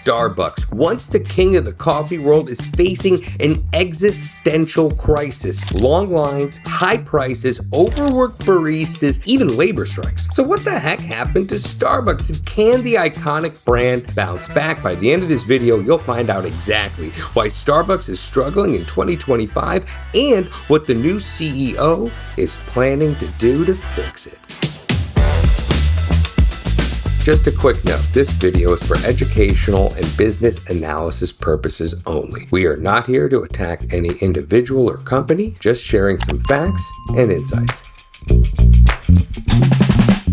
Starbucks, once the king of the coffee world, is facing an existential crisis. Long lines, high prices, overworked baristas, even labor strikes. So what the heck happened to Starbucks? And can the iconic brand bounce back? By the end of this video, you'll find out exactly why Starbucks is struggling in 2025 and what the new CEO is planning to do to fix it. Just a quick note, this video is for educational and business analysis purposes only. We are not here to attack any individual or company, just sharing some facts and insights.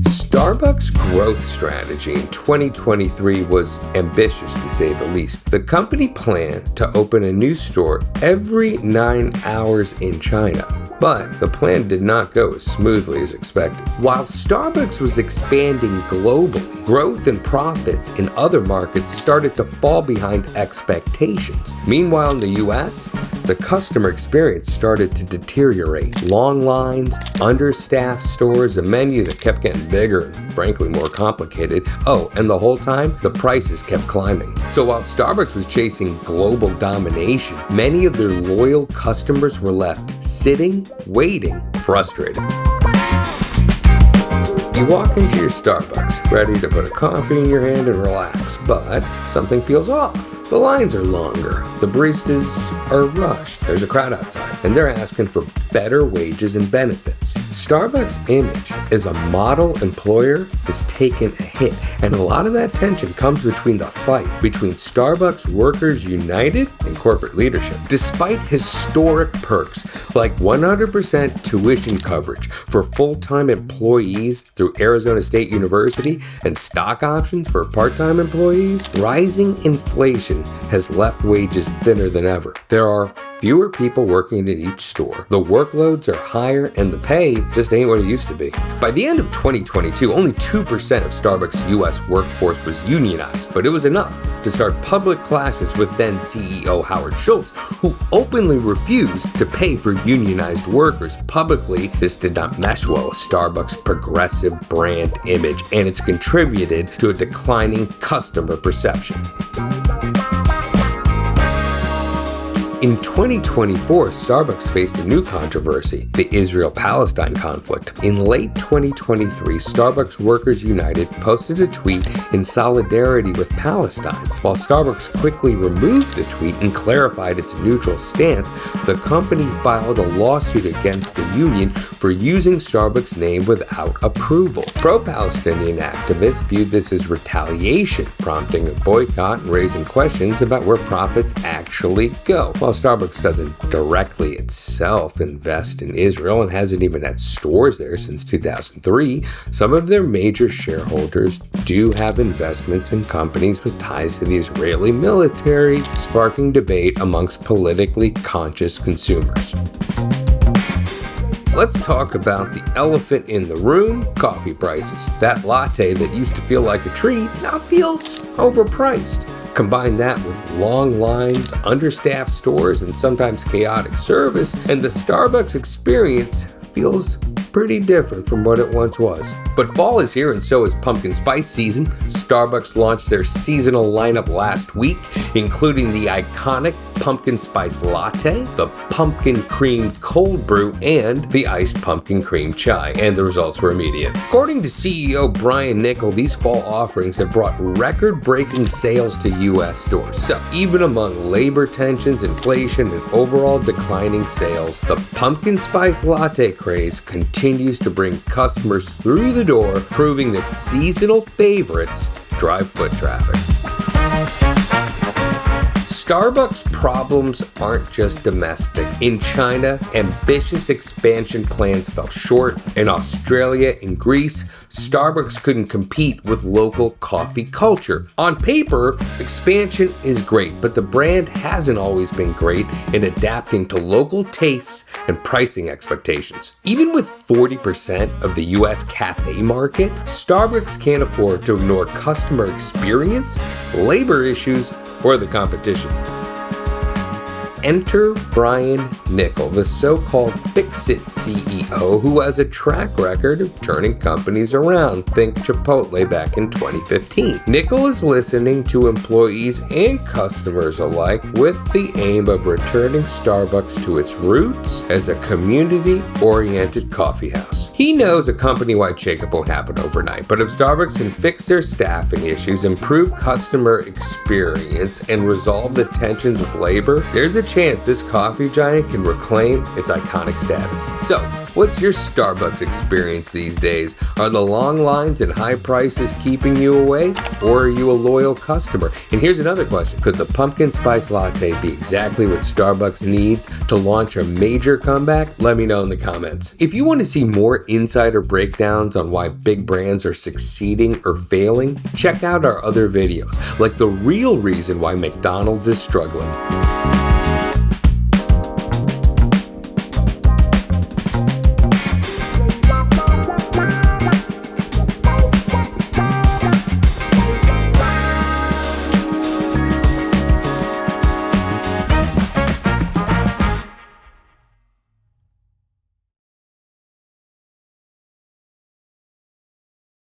Starbucks' growth strategy in 2023 was ambitious, to say the least. The company planned to open a new store every 9 hours in China, but the plan did not go as smoothly as expected. While Starbucks was expanding globally, growth and profits in other markets started to fall behind expectations. Meanwhile, in the US, the customer experience started to deteriorate. Long lines, understaffed stores, a menu that kept getting bigger and frankly more complicated. Oh, and the whole time, the prices kept climbing. So while Starbucks was chasing global domination, many of their loyal customers were left sitting, waiting, frustrated. You walk into your Starbucks, ready to put a coffee in your hand and relax, but something feels off. The lines are longer, the baristas are rushed, there's a crowd outside, and they're asking for better wages and benefits. Starbucks' image as a model employer has taken a hit, and a lot of that tension comes between the fight between Starbucks Workers United and corporate leadership. Despite historic perks like 100% tuition coverage for full-time employees through Arizona State University and stock options for part-time employees, rising inflation has left wages thinner than ever. There are fewer people working in each store. The workloads are higher and the pay just ain't what it used to be. By the end of 2022, only 2% of Starbucks' US workforce was unionized, but it was enough to start public clashes with then CEO Howard Schultz, who openly refused to pay for unionized workers. Publicly, this did not mesh well with Starbucks' progressive brand image, and it's contributed to a declining customer perception. In 2024, Starbucks faced a new controversy, the Israel-Palestine conflict. In late 2023, Starbucks Workers United posted a tweet in solidarity with Palestine. While Starbucks quickly removed the tweet and clarified its neutral stance, the company filed a lawsuit against the union for using Starbucks' name without approval. Pro-Palestinian activists viewed this as retaliation, prompting a boycott and raising questions about where profits actually go. While Starbucks doesn't directly itself invest in Israel and hasn't even had stores there since 2003, some of their major shareholders do have investments in companies with ties to the Israeli military, sparking debate amongst politically conscious consumers. Let's talk about the elephant in the room, coffee prices. That latte that used to feel like a treat now feels overpriced. Combine that with long lines, understaffed stores, and sometimes chaotic service, and the Starbucks experience feels pretty different from what it once was. But fall is here and so is pumpkin spice season. Starbucks launched their seasonal lineup last week, including the iconic pumpkin spice latte, the pumpkin cream cold brew, and the iced pumpkin cream chai, and the results were immediate. According to CEO Brian Niccol, these fall offerings have brought record-breaking sales to US stores. So even among labor tensions, inflation, and overall declining sales, the pumpkin spice latte craze continues to bring customers through the door, proving that seasonal favorites drive foot traffic. Starbucks' problems aren't just domestic. In China, ambitious expansion plans fell short. In Australia and Greece, Starbucks couldn't compete with local coffee culture. On paper, expansion is great, but the brand hasn't always been great in adapting to local tastes and pricing expectations. Even with 40% of the US cafe market, Starbucks can't afford to ignore customer experience, labor issues, or the competition. Enter Brian Niccol, the so-called Fix-It CEO who has a track record of turning companies around. Think Chipotle back in 2015. Niccol is listening to employees and customers alike with the aim of returning Starbucks to its roots as a community-oriented coffee house. He knows a company-wide shakeup won't happen overnight, but if Starbucks can fix their staffing issues, improve customer experience, and resolve the tensions with labor, there's a chance this coffee giant can reclaim its iconic status. So, what's your Starbucks experience these days? Are the long lines and high prices keeping you away, or are you a loyal customer? And here's another question. Could the pumpkin spice latte be exactly what Starbucks needs to launch a major comeback? Let me know in the comments. If you want to see more insider breakdowns on why big brands are succeeding or failing, check out our other videos, like the real reason why McDonald's is struggling.